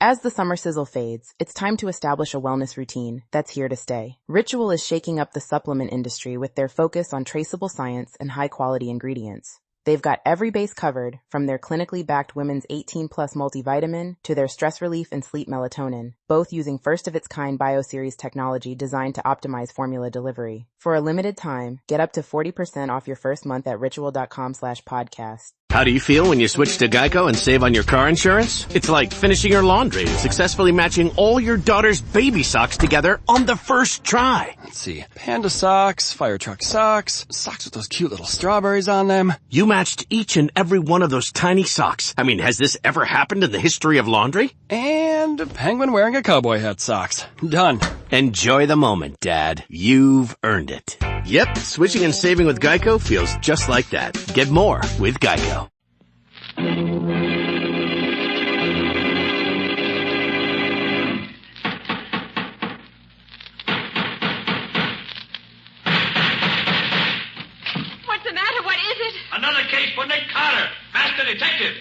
As the summer sizzle fades, it's time to establish a wellness routine that's here to stay. Ritual is shaking up the supplement industry with their focus on traceable science and high-quality ingredients. They've got every base covered, from their clinically backed women's 18-plus multivitamin to their stress relief and sleep melatonin, both using first-of-its-kind BioSeries technology designed to optimize formula delivery. For a limited time, get up to 40% off your first month at ritual.com/podcast. How do you feel when you switch to Geico and save on your car insurance? It's like finishing your laundry and successfully matching all your daughter's baby socks together on the first try. Let's see. Panda socks, fire truck socks, socks with those cute little strawberries on them. You matched each and every one of those tiny socks. I mean, has this ever happened in the history of laundry? And a penguin wearing a cowboy hat socks. Done. Enjoy the moment, Dad. You've earned it. Yep, switching and saving with Geico feels just like that. Get more with Geico. What's the matter? What is it? Another case for Nick Carter, master detective.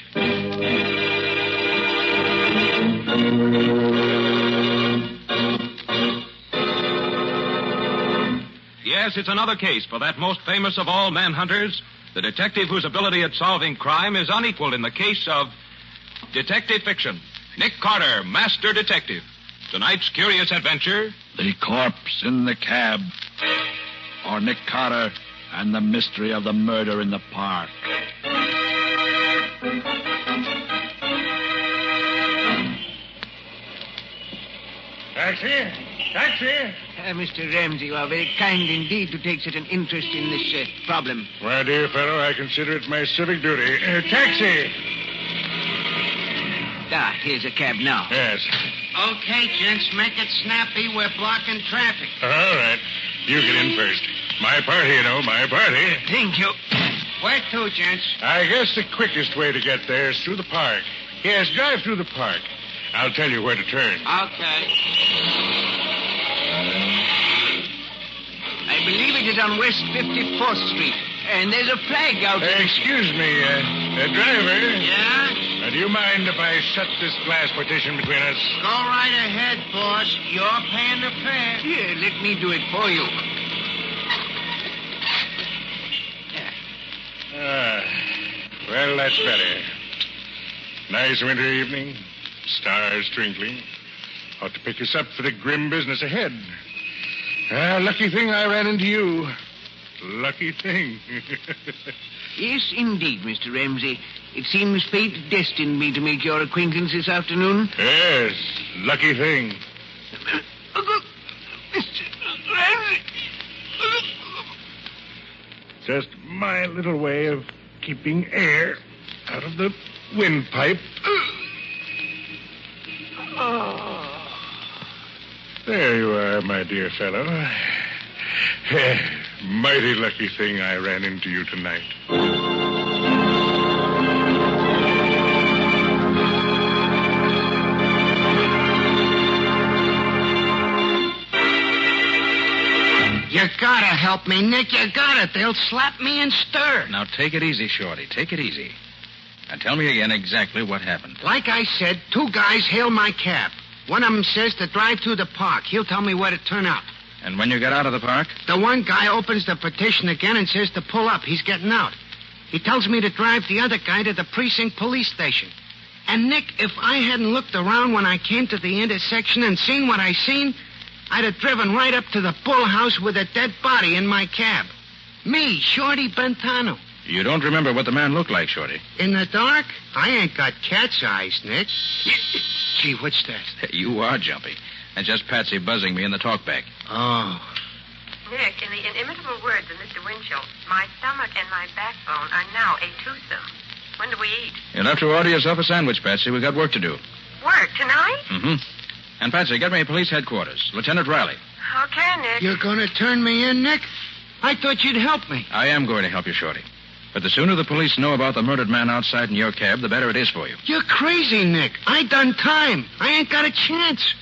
Yes, it's another case for that most famous of all manhunters, the detective whose ability at solving crime is unequaled in the case of detective fiction. Nick Carter, master detective. Tonight's curious adventure. The corpse in the cab. Or Nick Carter and the mystery of the murder in the park. Taxi! Taxi! Mr. Ramsey, you are very kind indeed to take such an interest in this problem. My dear fellow, I consider it my civic duty. Taxi! Here's a cab now. Yes. Okay, gents, make it snappy. We're blocking traffic. All right. You get in first. My party, you know, my party. Thank you. Where to, gents? I guess the quickest way to get there is through the park. Yes, drive through the park. I'll tell you where to turn. Okay. I believe it is on West 54th Street. And there's a flag out there. Excuse me, driver. Yeah? Do you mind if I shut this glass partition between us? Go right ahead, boss. You're paying the fare. Here, let me do it for you. Well, that's better. Nice winter evening. Stars twinkling. Ought to pick us up for the grim business ahead. Lucky thing I ran into you. Lucky thing. Yes, indeed, Mr. Ramsey. It seems fate destined me to make your acquaintance this afternoon. Yes, lucky thing. Mr. Ramsey. Just my little way of keeping air out of the windpipe. There you are, my dear fellow. Mighty lucky thing I ran into you tonight. You gotta help me, Nick. You gotta. They'll slap me and stir. Now, take it easy, Shorty. Take it easy. Now, tell me again exactly what happened. Like I said, two guys hail my cab. One of them says to drive through the park. He'll tell me where to turn out. And when you got out of the park? The one guy opens the petition again and says to pull up. He's getting out. He tells me to drive the other guy to the precinct police station. And, Nick, if I hadn't looked around when I came to the intersection and seen what I seen, I'd have driven right up to the bull house with a dead body in my cab. Me, Shorty Bentano. You don't remember what the man looked like, Shorty? In the dark? I ain't got cat's eyes, Nick. Gee, what's that? You are jumpy. That's just Patsy buzzing me in the talkback. Oh. Nick, in the inimitable words of Mr. Winchell, my stomach and my backbone are now a twosome. When do we eat? You'll have to order yourself a sandwich, Patsy. We've got work to do. Work tonight? Mm-hmm. And, Patsy, get me police headquarters. Lieutenant Riley. Okay, Nick. You're going to turn me in, Nick? I thought you'd help me. I am going to help you, Shorty. But the sooner the police know about the murdered man outside in your cab, the better it is for you. You're crazy, Nick. I done time. I ain't got a chance.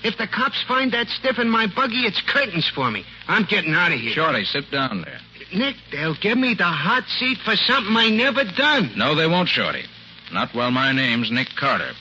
If the cops find that stiff in my buggy, it's curtains for me. I'm getting out of here. Shorty, sit down there. Nick, they'll give me the hot seat for something I never done. No, they won't, Shorty. Not while my name's Nick Carter.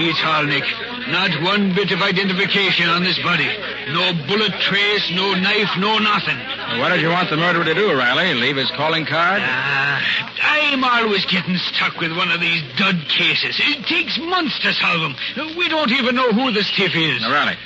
copy at all, Nick. Not one bit of identification on this body. No bullet trace, no knife, no nothing. Well, what did you want the murderer to do, Riley? Leave his calling card? I'm always getting stuck with one of these dud cases. It takes months to solve them. We don't even know who the stiff is. Now, Riley,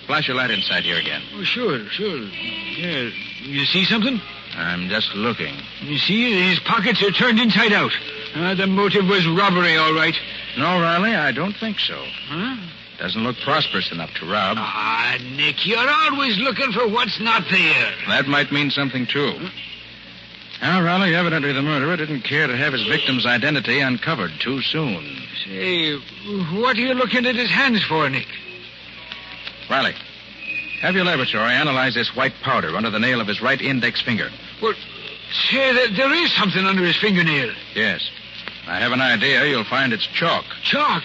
flash your light inside here again. Oh, sure. Yeah. You see something? I'm just looking. You see, his pockets are turned inside out. The motive was robbery, all right. No, Riley, I don't think so. Huh? Doesn't look prosperous enough to rob. Nick, you're always looking for what's not there. That might mean something, too. Now, Riley, evidently the murderer didn't care to have his victim's identity uncovered too soon. Say, what are you looking at his hands for, Nick? Riley, have your laboratory analyze this white powder under the nail of his right index finger. Well, say, there is something under his fingernail. Yes. I have an idea you'll find it's chalk. Chalk?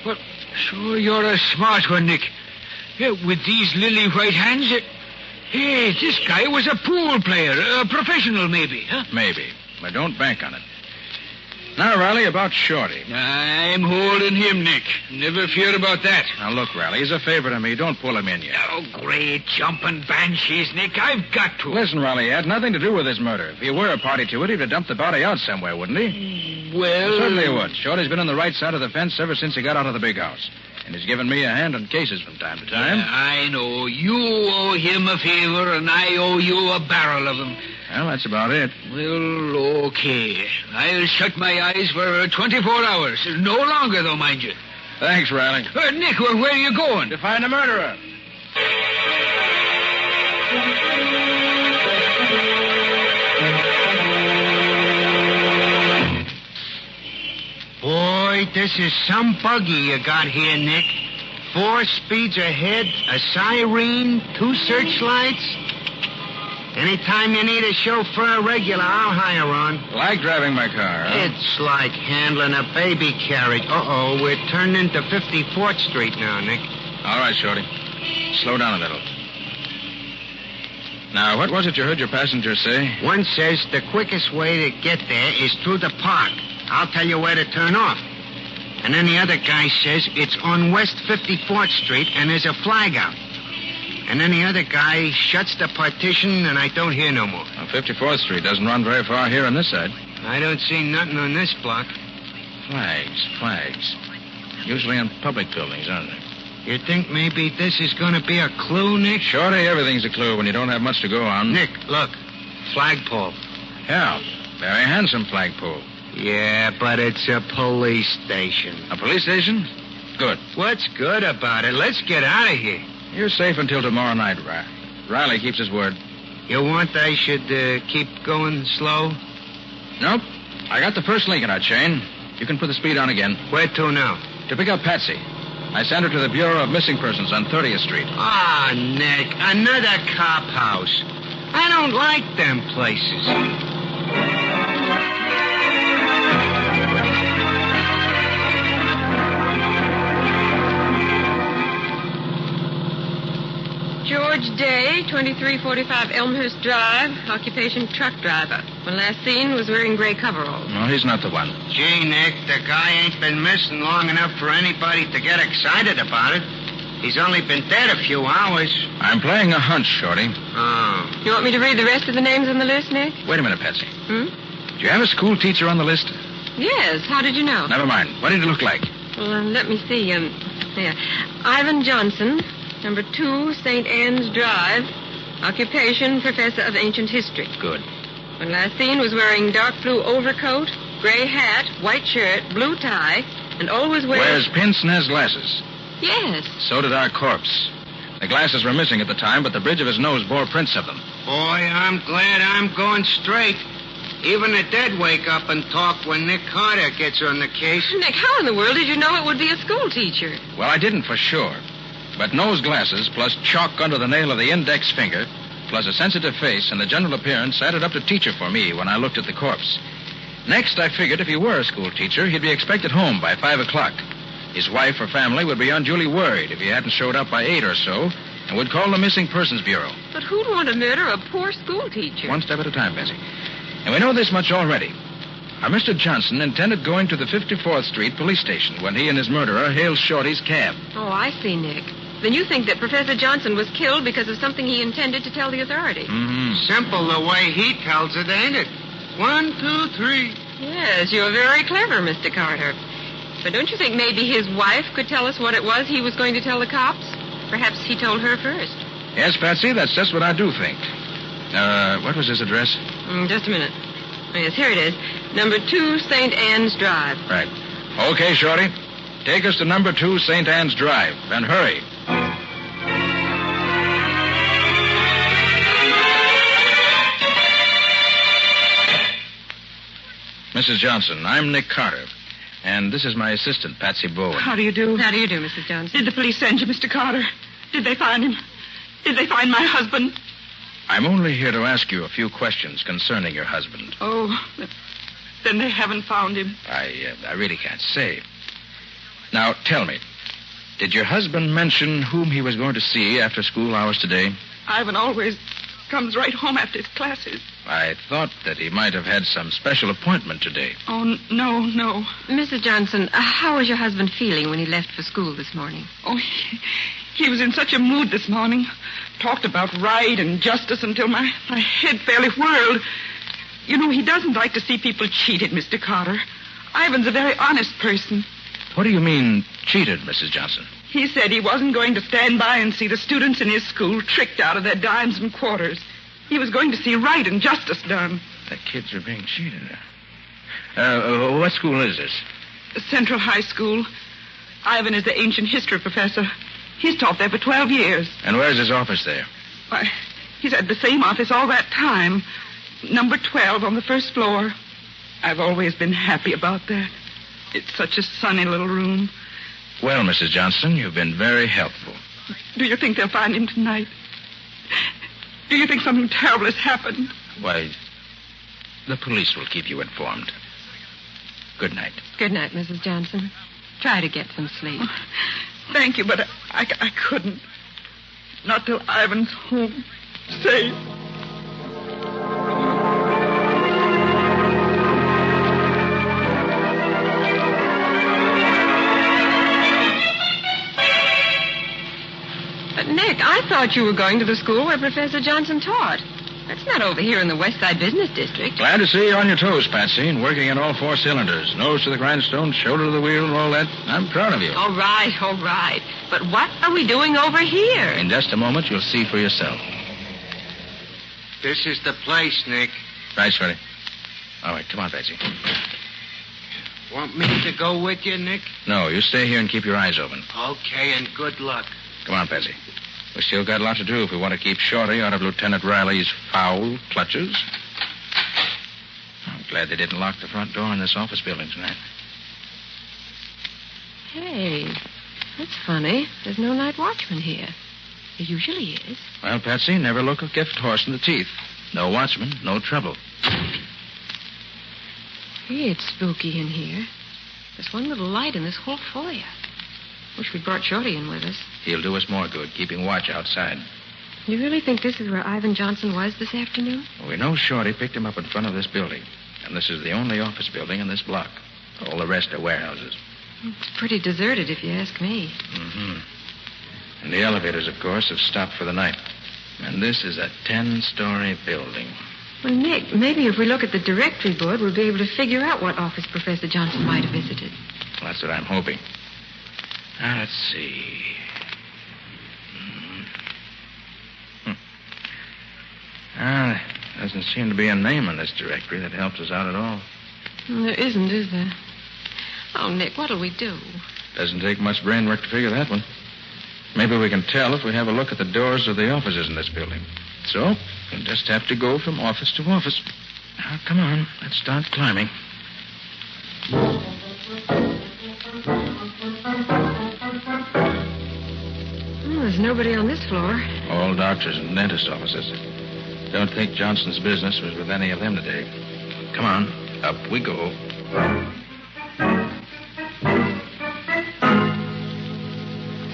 Well, sure, you're a smart one, Nick. Yeah, with these lily white hands, hey, this guy was a pool player, a professional maybe, huh? Maybe, but don't bank on it. Now, Riley, about Shorty. I'm holding him, Nick. Never fear about that. Now, look, Riley, he's a favor to me. Don't pull him in yet. Oh, great jumping banshees, Nick. I've got to. Listen, Riley, it had nothing to do with his murder. If he were a party to it, he'd have dumped the body out somewhere, wouldn't he? Well... Certainly he would. Shorty's been on the right side of the fence ever since he got out of the big house. And he's given me a hand on cases from time to time. Yeah, I know. You owe him a favor, and I owe you a barrel of them. Well, that's about it. Well, okay. I'll shut my eyes for 24 hours. No longer, though, mind you. Thanks, Riley. Nick, where are you going? To find a murderer. Boy, this is some buggy you got here, Nick. 4 speeds ahead, a siren, 2 searchlights. Anytime you need a chauffeur regular, I'll hire on. Like driving my car, huh? It's like handling a baby carriage. Uh-oh, we're turning into 54th Street now, Nick. All right, Shorty. Slow down a little. Now, what was it you heard your passenger say? One says the quickest way to get there is through the park. I'll tell you where to turn off. And then the other guy says it's on West 54th Street and there's a flag out. And then the other guy shuts the partition and I don't hear no more. Well, 54th Street doesn't run very far here on this side. I don't see nothing on this block. Flags. Usually on public buildings, aren't they? You think maybe this is going to be a clue, Nick? Shorty, everything's a clue when you don't have much to go on. Nick, look. Flagpole. Yeah, very handsome flagpole. Yeah, but it's a police station. A police station? Good. What's good about it? Let's get out of here. You're safe until tomorrow night, Riley keeps his word. You want I should keep going slow? Nope. I got the first link in our chain. You can put the speed on again. Where to now? To pick up Patsy. I sent her to the Bureau of Missing Persons on 30th Street. Ah, Nick, another cop house. I don't like them places. George Day, 2345 Elmhurst Drive, occupation truck driver. When last seen was wearing gray coveralls. No, he's not the one. Gee, Nick, the guy ain't been missing long enough for anybody to get excited about it. He's only been dead a few hours. I'm playing a hunch, Shorty. Oh. You want me to read the rest of the names on the list, Nick? Wait a minute, Patsy. Hmm? Do you have a school teacher on the list? Yes. How did you know? Never mind. What did he look like? Well, let me see. Yeah. Ivan Johnson, number 2, St. Anne's Drive. Occupation, professor of ancient history. Good. When last seen was wearing dark blue overcoat, gray hat, white shirt, blue tie, and always Wears pince-nez glasses. Yes. So did our corpse. The glasses were missing at the time, but the bridge of his nose bore prints of them. Boy, I'm glad I'm going straight. Even the dead wake up and talk when Nick Carter gets on the case. Nick, how in the world did you know it would be a school teacher? Well, I didn't for sure. But nose glasses, plus chalk under the nail of the index finger, plus a sensitive face and the general appearance added up to teacher for me when I looked at the corpse. Next, I figured if he were a school teacher, he'd be expected home by 5 o'clock. His wife or family would be unduly worried if he hadn't showed up by 8 or so and would call the Missing Persons Bureau. But who'd want to murder a poor school teacher? One step at a time, Bessie. And we know this much already. Mr. Johnson intended going to the 54th Street police station when he and his murderer hailed Shorty's cab. Oh, I see, Nick. Then you think that Professor Johnson was killed because of something he intended to tell the authorities. Mm-hmm. Simple the way he tells it, ain't it? 1, 2, 3. Yes, you're very clever, Mr. Carter. But don't you think maybe his wife could tell us what it was he was going to tell the cops? Perhaps he told her first. Yes, Patsy, that's just what I do think. What was his address? Just a minute. Oh, yes, here it is. Number 2 St. Anne's Drive. Right. Okay, Shorty. Take us to number 2 St. Anne's Drive. And hurry. Mrs. Johnson, I'm Nick Carter. And this is my assistant, Patsy Bowen. How do you do? How do you do, Mrs. Johnson? Did the police send you, Mr. Carter? Did they find him? Did they find my husband? I'm only here to ask you a few questions concerning your husband. Oh, then they haven't found him. I really can't say. Now, tell me, did your husband mention whom he was going to see after school hours today? Ivan always comes right home after his classes. I thought that he might have had some special appointment today. Oh, no. Mrs. Johnson, how was your husband feeling when he left for school this morning? Oh, he was in such a mood this morning. Talked about right and justice until my head fairly whirled. You know, he doesn't like to see people cheated, Mr. Carter. Ivan's a very honest person. What do you mean, cheated, Mrs. Johnson? He said he wasn't going to stand by and see the students in his school tricked out of their dimes and quarters. He was going to see right and justice done. The kids are being cheated. What school is this? Central High School. Ivan is the ancient history professor. He's taught there for 12 years. And where's his office there? Why, he's had the same office all that time. Number 12 on the first floor. I've always been happy about that. It's such a sunny little room. Well, Mrs. Johnson, you've been very helpful. Do you think they'll find him tonight? Do you think something terrible has happened? Why, the police will keep you informed. Good night. Good night, Mrs. Johnson. Try to get some sleep. Thank you, but I couldn't. Not till Ivan's home. Safe. But, Nick, I thought you were going to the school where Professor Johnson taught. That's not over here in the West Side Business District. Glad to see you on your toes, Patsy, and working in all 4 cylinders. Nose to the grindstone, shoulder to the wheel, and all that. I'm proud of you. All right. But what are we doing over here? In just a moment, you'll see for yourself. This is the place, Nick. Right, Shorty. All right, come on, Patsy. Want me to go with you, Nick? No, you stay here and keep your eyes open. Okay, and good luck. Come on, Patsy. We still got a lot to do if we want to keep Shorty out of Lieutenant Riley's foul clutches. I'm glad they didn't lock the front door in this office building tonight. Hey, that's funny. There's no night watchman here. There usually is. Well, Patsy, never look a gift horse in the teeth. No watchman, no trouble. Hey, it's spooky in here. There's one little light in this whole foyer. Wish we'd brought Shorty in with us. He'll do us more good, keeping watch outside. You really think this is where Ivan Johnson was this afternoon? We know Shorty picked him up in front of this building. And this is the only office building in this block. All the rest are warehouses. It's pretty deserted, if you ask me. Mm-hmm. And the elevators, of course, have stopped for the night. And this is a 10-story building. Well, Nick, maybe if we look at the directory board, we'll be able to figure out what office Professor Johnson might have visited. Well, that's what I'm hoping. Now, let's see. There doesn't seem to be a name in this directory that helps us out at all. There isn't, is there? Oh, Nick, what'll we do? Doesn't take much brain work to figure that one. Maybe we can tell if we have a look at the doors of the offices in this building. So, we'll just have to go from office to office. Now, come on. Let's start climbing. There's nobody on this floor. All doctors and dentist offices. Don't think Johnson's business was with any of them today. Come on. Up we go.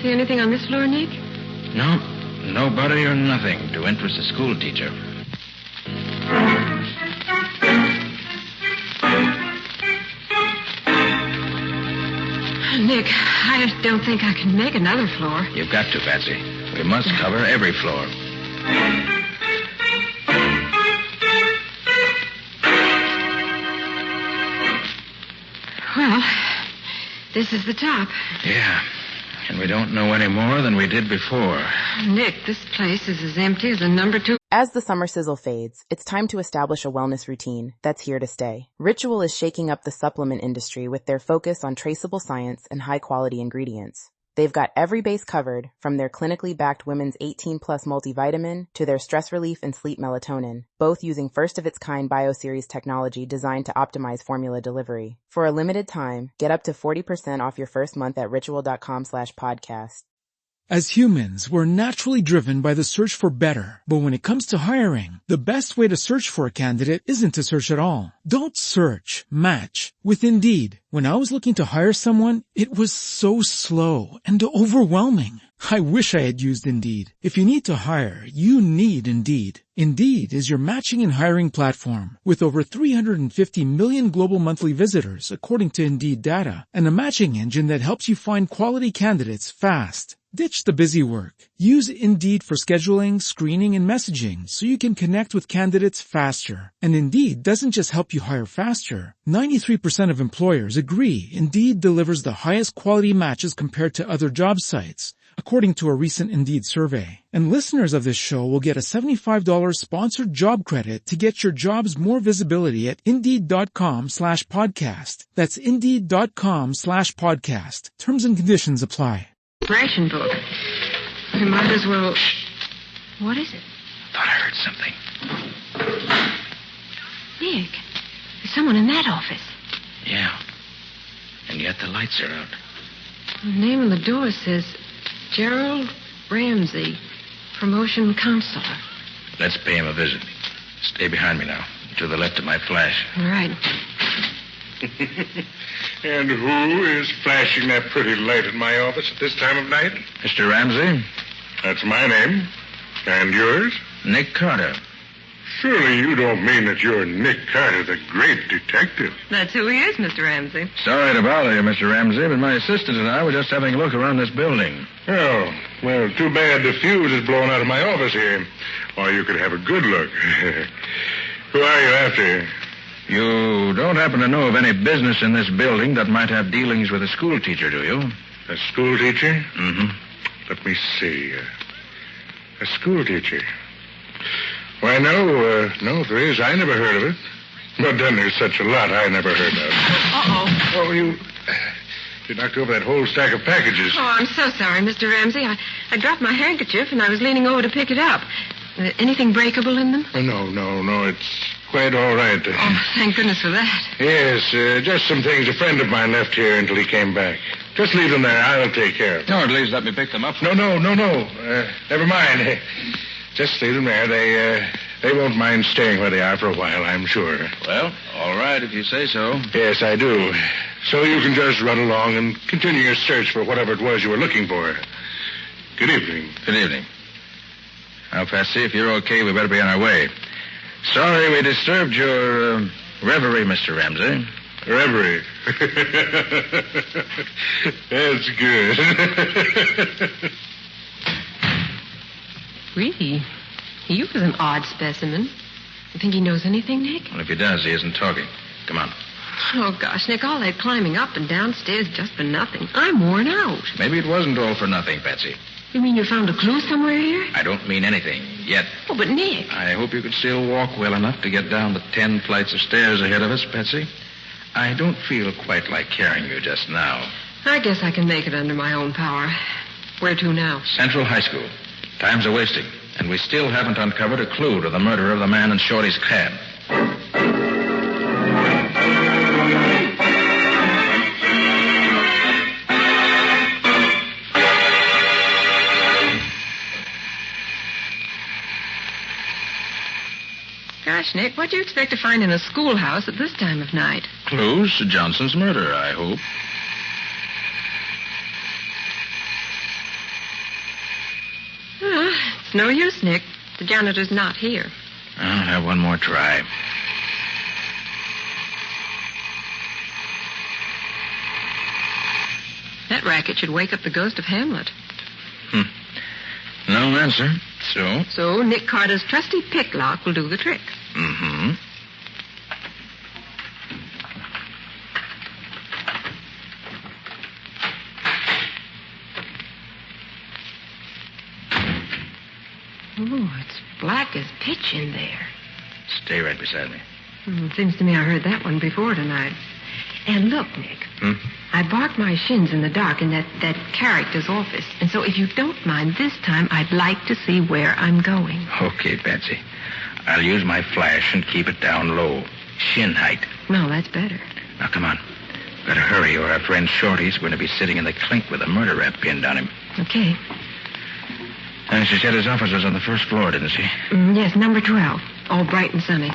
See anything on this floor, Nick? No. Nobody or nothing to interest a school teacher. Nick, I don't think I can make another floor. You've got to, Patsy. We must cover every floor. Well, this is the top. Yeah. And we don't know any more than we did before. Nick, this place is as empty as a number 2. As the summer sizzle fades, it's time to establish a wellness routine that's here to stay. Ritual is shaking up the supplement industry with their focus on traceable science and high-quality ingredients. They've got every base covered, from their clinically backed women's 18-plus multivitamin to their stress relief and sleep melatonin, both using first-of-its-kind BioSeries technology designed to optimize formula delivery. For a limited time, get up to 40% off your first month at ritual.com/podcast. As humans, we're naturally driven by the search for better. But when it comes to hiring, the best way to search for a candidate isn't to search at all. Don't search, match with Indeed. When I was looking to hire someone, it was so slow and overwhelming. I wish I had used Indeed. If you need to hire, you need Indeed. Indeed is your matching and hiring platform with over 350 million global monthly visitors, according to Indeed data, and a matching engine that helps you find quality candidates fast. Ditch the busy work. Use Indeed for scheduling, screening, and messaging so you can connect with candidates faster. And Indeed doesn't just help you hire faster. 93% of employers agree Indeed delivers the highest quality matches compared to other job sites, according to a recent Indeed survey. And listeners of this show will get a $75 sponsored job credit to get your jobs more visibility at Indeed.com/podcast. That's Indeed.com/podcast. Terms and conditions apply. Ration book. We might as well... What is it? Thought I heard something. Nick, there's someone in that office. Yeah. And yet the lights are out. The name on the door says Gerald Ramsey, promotion counselor. Let's pay him a visit. Stay behind me now, to the left of my flash. All right. And who is flashing that pretty light in my office at this time of night? Mr. Ramsey? That's my name. And yours? Nick Carter. Surely you don't mean that you're Nick Carter, the great detective. That's who he is, Mr. Ramsey. Sorry to bother you, Mr. Ramsey, but my assistant and I were just having a look around this building. Oh, well, too bad the fuse is blown out of my office here. Or you could have a good look. Who are you after? You don't happen to know of any business in this building that might have dealings with a school teacher, do you? A school teacher? Mm-hmm. Let me see. A school teacher. Why, no, if there is, I never heard of it. But then there's such a lot I never heard of. Uh-oh. Oh, you knocked over that whole stack of packages. Oh, I'm so sorry, Mr. Ramsey. I dropped my handkerchief, and I was leaning over to pick it up. Anything breakable in them? Oh, no, it's quite all right. Oh, thank goodness for that. Yes, just some things a friend of mine left here until he came back. Just leave them there. I'll take care of them. No, at least let me pick them up. No. Never mind. Just leave them there. They won't mind staying where they are for a while, I'm sure. Well, all right, if you say so. Yes, I do. So you can just run along and continue your search for whatever it was you were looking for. Good evening. Good evening. Now, Patsy, if you're okay, we better be on our way. Sorry we disturbed your reverie, Mr. Ramsey. Reverie. That's good. Really? He was an odd specimen. You think he knows anything, Nick? Well, if he does, he isn't talking. Come on. Oh, gosh, Nick, all that climbing up and downstairs just for nothing. I'm worn out. Maybe it wasn't all for nothing, Patsy. You mean you found a clue somewhere here? I don't mean anything, yet. Oh, but Nick... I hope you could still walk well enough to get down the 10 flights of stairs ahead of us, Patsy. I don't feel quite like carrying you just now. I guess I can make it under my own power. Where to now? Central High School. Time's a-wasting, and we still haven't uncovered a clue to the murder of the man in Shorty's cab. Gosh, Nick, what do you expect to find in a schoolhouse at this time of night? Clues to Johnson's murder, I hope. It's no use, Nick. The janitor's not here. I'll have one more try. That racket should wake up the ghost of Hamlet. No answer. So Nick Carter's trusty pick lock will do the trick. Mm-hmm. Oh, it's black as pitch in there. Stay right beside me. Seems to me I heard that one before tonight. And look, Nick. I barked my shins in the dark in that character's office. And so if you don't mind, this time I'd like to see where I'm going. Okay, Patsy. I'll use my flash and keep it down low. Shin height. No, that's better. Now, come on. Better hurry, or our friend Shorty's going to be sitting in the clink with a murder rap pinned on him. Okay. And she said his office was on the first floor, didn't she? Yes, number 12. All bright and sunny.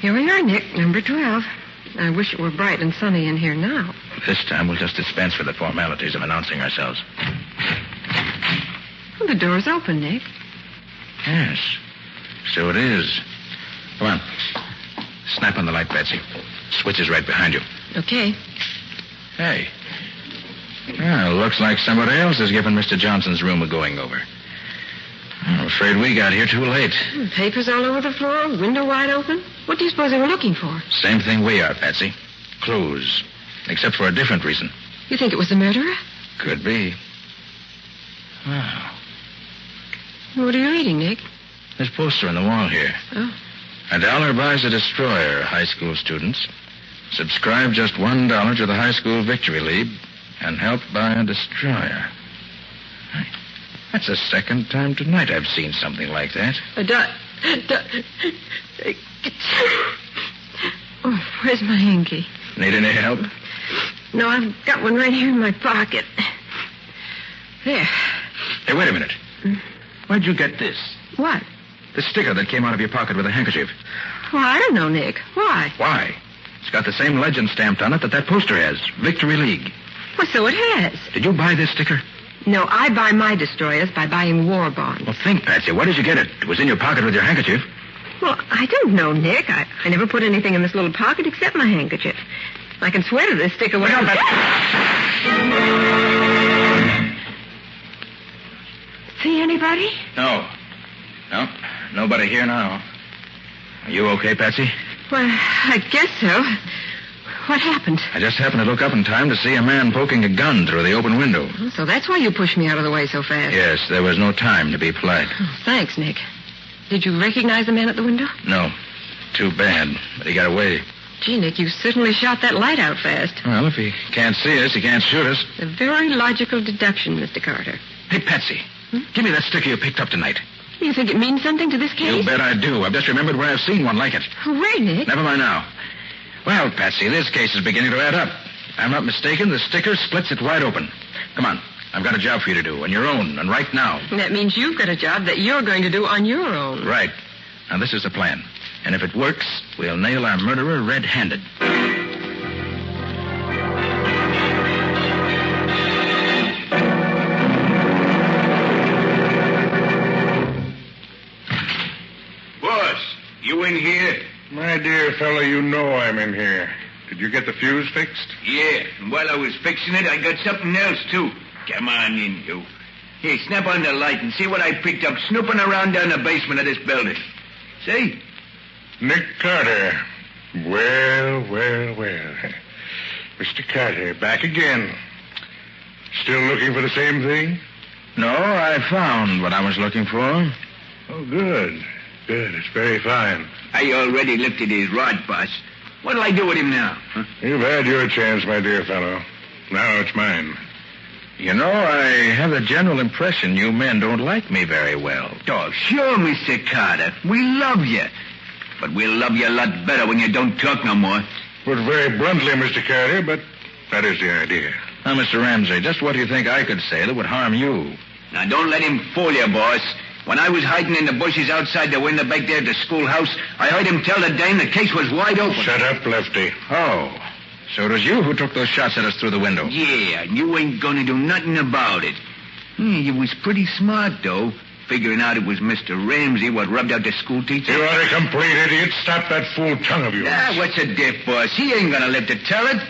Here we are, Nick, number 12. I wish it were bright and sunny in here now. This time we'll just dispense with the formalities of announcing ourselves. Well, the door's open, Nick. Yes, so it is. Come on. Snap on the light, Betsy. Switch is right behind you. Okay. Hey. Well, looks like somebody else has given Mr. Johnson's room a going over. I'm afraid we got here too late. Papers all over the floor, window wide open. What do you suppose they were looking for? Same thing we are, Patsy. Clues. Except for a different reason. You think it was the murderer? Could be. Wow. What are you reading, Nick? This poster on the wall here. Oh. $1 buys a destroyer, high school students. Subscribe just $1 to the High School Victory League and help buy a destroyer. That's the second time tonight I've seen something like that. Oh, where's my hanky? Need any help? No, I've got one right here in my pocket. There. Hey, wait a minute. Where'd you get this? What? The sticker that came out of your pocket with a handkerchief. Well, I don't know, Nick. Why? Why? It's got the same legend stamped on it that poster has. Victory League. Well, so it has. Did you buy this sticker? No, I buy my destroyers by buying war bonds. Well, think, Patsy. Where did you get it? It was in your pocket with your handkerchief. Well, I don't know, Nick. I never put anything in this little pocket except my handkerchief. I can swear to this sticker. Look out, See anybody? No. No, nobody here now. Are you okay, Patsy? Well, I guess so. What happened? I just happened to look up in time to see a man poking a gun through the open window. Oh, so that's why you pushed me out of the way so fast. Yes, there was no time to be polite. Oh, thanks, Nick. Did you recognize the man at the window? No. Too bad, but he got away. Gee, Nick, you certainly shot that light out fast. Well, if he can't see us, he can't shoot us. A very logical deduction, Mr. Carter. Hey, Patsy, give me that sticker you picked up tonight. You think it means something to this case? You bet I do. I've just remembered where I've seen one like it. Where, Nick? Never mind now. Well, Patsy, this case is beginning to add up. If I'm not mistaken, the sticker splits it wide open. Come on. I've got a job for you to do, on your own, and right now. That means you've got a job that you're going to do on your own. Right. Now, this is the plan. And if it works, we'll nail our murderer red-handed. Boss, you in here? My dear fellow, you know I'm in here. Did you get the fuse fixed? Yeah, and while I was fixing it, I got something else, too. Come on in, you. Here, snap on the light and see what I picked up snooping around down the basement of this building. See? Nick Carter. Well. Mr. Carter, back again. Still looking for the same thing? No, I found what I was looking for. Oh, good. Good. It's very fine. I already lifted his rod, boss. What'll I do with him now? Huh? You've had your chance, my dear fellow. Now it's mine. You know, I have the general impression you men don't like me very well. Oh, sure, Mr. Carter. We love you. But we'll love you a lot better when you don't talk no more. Put very bluntly, Mr. Carter, but that is the idea. Now, Mr. Ramsey, just what do you think I could say that would harm you? Now, don't let him fool you, boss. When I was hiding in the bushes outside the window back there at the schoolhouse, I heard him tell the dame the case was wide open. Shut up, Lefty. Oh, so it was you who took those shots at us through the window? Yeah, and you ain't gonna do nothing about it. You was pretty smart, though. figuring out it was Mr. Ramsey what rubbed out the school teacher. You are a complete idiot. Stop that fool tongue of yours. Ah, what's the diff, boss? He ain't gonna live to tell it.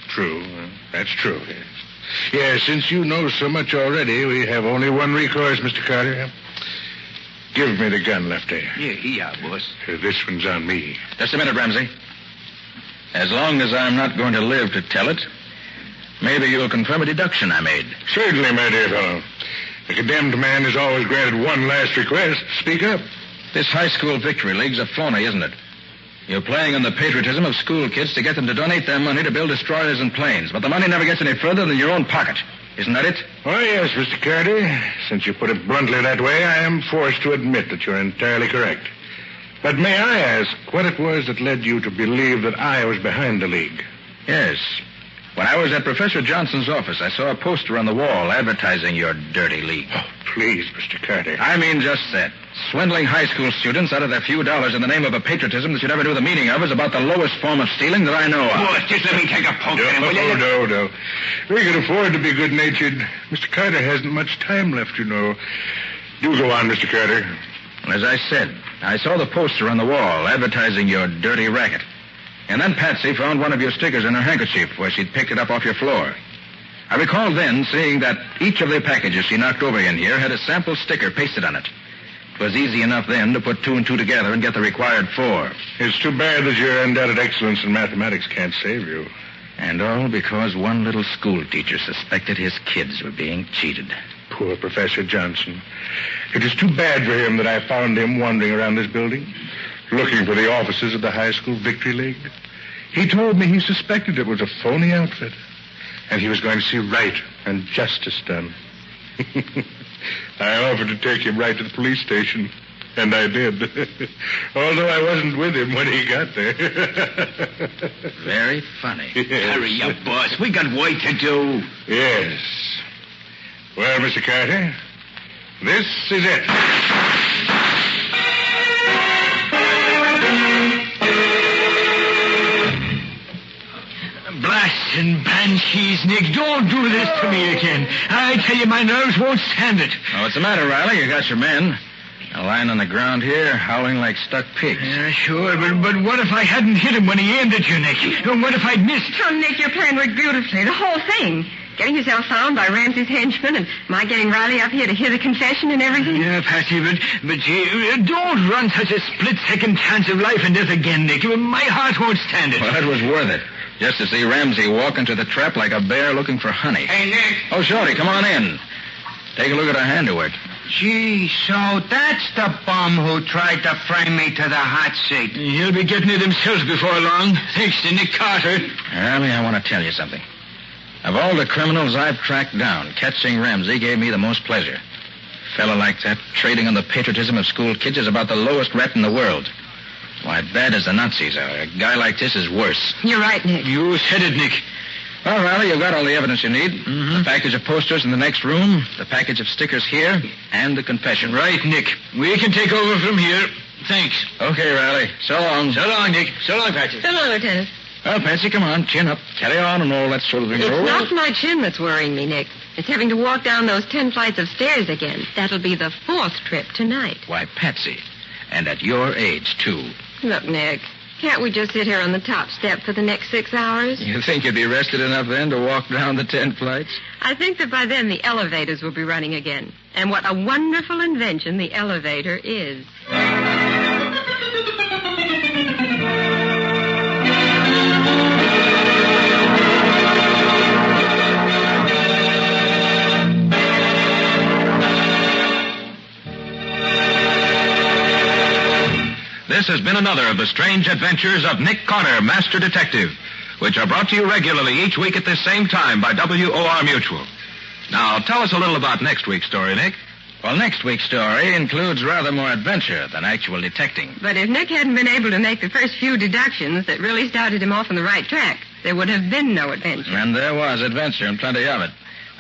True. That's true. Yes, since you know so much already, we have only one recourse, Mr. Carter. Give me the gun, Lefty. Yeah, boss. This one's on me. Just a minute, Ramsey. As long as I'm not going to live to tell it, maybe you'll confirm a deduction I made. Certainly, my dear fellow. The condemned man is always granted one last request. Speak up. This high school victory league's a phony, isn't it? You're playing on the patriotism of school kids to get them to donate their money to build destroyers and planes, but the money never gets any further than your own pocket. Isn't that it? Oh, yes, Mr. Carter. Since you put it bluntly that way, I am forced to admit that you're entirely correct. But may I ask what it was that led you to believe that I was behind the league? Yes. When I was at Professor Johnson's office, I saw a poster on the wall advertising your dirty league. Oh, please, Mr. Carter. I mean just that. Swindling high school students out of their few dollars in the name of a patriotism that you never knew the meaning of is about the lowest form of stealing that I know of. Boss, just let me take a poke at him, will you? No. We can afford to be good-natured. Mr. Carter hasn't much time left, you know. Do go on, Mr. Carter. As I said, I saw the poster on the wall advertising your dirty racket. And then Patsy found one of your stickers in her handkerchief where she'd picked it up off your floor. I recall then seeing that each of the packages she knocked over in here had a sample sticker pasted on it. It was easy enough then to put two and two together and get the required 4. It's too bad that your undoubted excellence in mathematics can't save you. And all because one little school teacher suspected his kids were being cheated. Poor Professor Johnson. It is too bad for him that I found him wandering around this building, looking for the offices of the High School Victory League. He told me he suspected it was a phony outfit, and he was going to see right and justice done. I offered to take him right to the police station, and I did, although I wasn't with him when he got there. Very funny. Yes. Hurry up, boss. We got work to do. Yes. Well, Mr. Carter, this is it. Blast and banshees, Nick. Don't do this to me again. I tell you, my nerves won't stand it. Oh, what's the matter, Riley? You got your men. They're lying on the ground here, howling like stuck pigs. Yeah, sure, but what if I hadn't hit him when he aimed at you, Nick? What if I'd missed? Oh, Nick, your plan worked beautifully. The whole thing. Getting yourself found by Ramsey's henchmen and my getting Riley up here to hear the confession and everything. Yeah, Patsy, but don't run such a split-second chance of life and death again, Nick. My heart won't stand it. Well, that was worth it. Just to see Ramsey walk into the trap like a bear looking for honey. Hey, Nick. Oh, Shorty, come on in. Take a look at her handiwork. Gee, so that's the bum who tried to frame me to the hot seat. He'll be getting it himself before long, thanks to Nick Carter. Riley, I want to tell you something. Of all the criminals I've tracked down, catching Ramsey gave me the most pleasure. A fella like that, trading on the patriotism of school kids, is about the lowest rat in the world. Why, bad as the Nazis are, a guy like this is worse. You're right, Nick. You said it, Nick. Well, Riley, you've got all the evidence you need. Mm-hmm. The package of posters in the next room, the package of stickers here, and the confession. Right, Nick. We can take over from here. Thanks. Okay, Riley. So long. So long, Nick. So long, Patsy. So long, Lieutenant. Well, Patsy, come on. Chin up. Carry on and all that sort of thing. It's Oh. not my chin that's worrying me, Nick. It's having to walk down those 10 flights of stairs again. That'll be the 4th trip tonight. Why, Patsy. And at your age, too. Look, Nick, can't we just sit here on the top step for the next 6 hours? You think you'd be rested enough then to walk down the 10 flights? I think that by then the elevators will be running again. And what a wonderful invention the elevator is. This has been another of the strange adventures of Nick Carter, Master Detective, which are brought to you regularly each week at this same time by WOR Mutual. Now, tell us a little about next week's story, Nick. Well, next week's story includes rather more adventure than actual detecting. But if Nick hadn't been able to make the first few deductions that really started him off on the right track, there would have been no adventure. And there was adventure and plenty of it.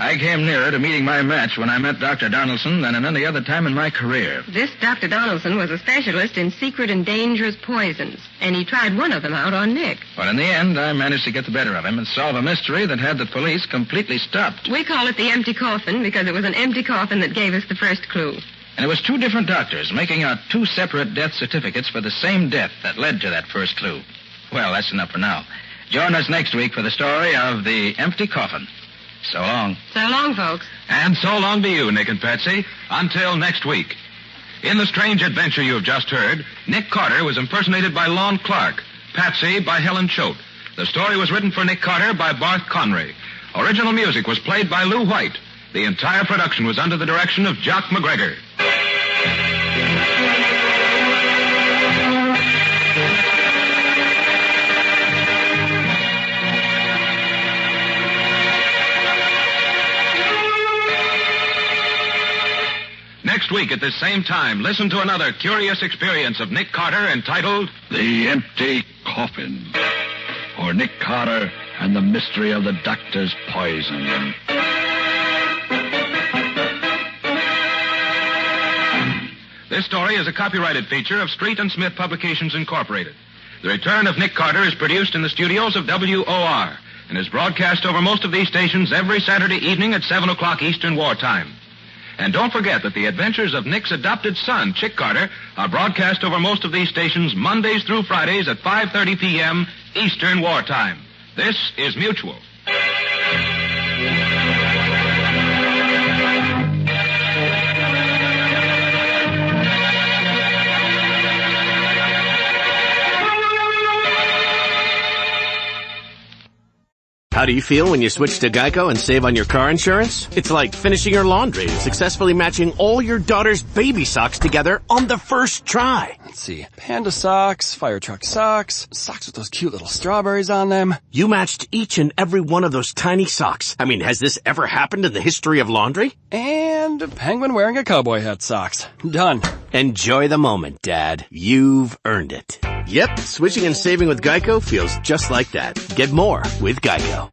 I came nearer to meeting my match when I met Dr. Donaldson than at any other time in my career. This Dr. Donaldson was a specialist in secret and dangerous poisons, and he tried one of them out on Nick. But in the end, I managed to get the better of him and solve a mystery that had the police completely stopped. We call it the empty coffin because it was an empty coffin that gave us the first clue. And it was two different doctors making out two separate death certificates for the same death that led to that first clue. Well, that's enough for now. Join us next week for the story of the empty coffin. So long. So long, folks. And so long to you, Nick and Patsy. Until next week. In the strange adventure you have just heard, Nick Carter was impersonated by Lon Clark, Patsy by Helen Choate. The story was written for Nick Carter by Barth Conry. Original music was played by Lou White. The entire production was under the direction of Jock McGregor. Next week at this same time, listen to another curious experience of Nick Carter entitled The Empty Coffin, or Nick Carter and the Mystery of the Doctor's Poison. This story is a copyrighted feature of Street and Smith Publications, Incorporated. The Return of Nick Carter is produced in the studios of WOR and is broadcast over most of these stations every Saturday evening at 7 o'clock Eastern Wartime. And don't forget that the adventures of Nick's adopted son, Chick Carter, are broadcast over most of these stations Mondays through Fridays at 5:30 p.m. Eastern Wartime. This is Mutual. How do you feel when you switch to Geico and save on your car insurance? It's like finishing your laundry and successfully matching all your daughter's baby socks together on the first try. Let's see. Panda socks, fire truck socks, socks with those cute little strawberries on them. You matched each and every one of those tiny socks. I mean, has this ever happened in the history of laundry? And a penguin wearing a cowboy hat socks. Done. Enjoy the moment, Dad. You've earned it. Yep, switching and saving with Geico feels just like that. Get more with Geico.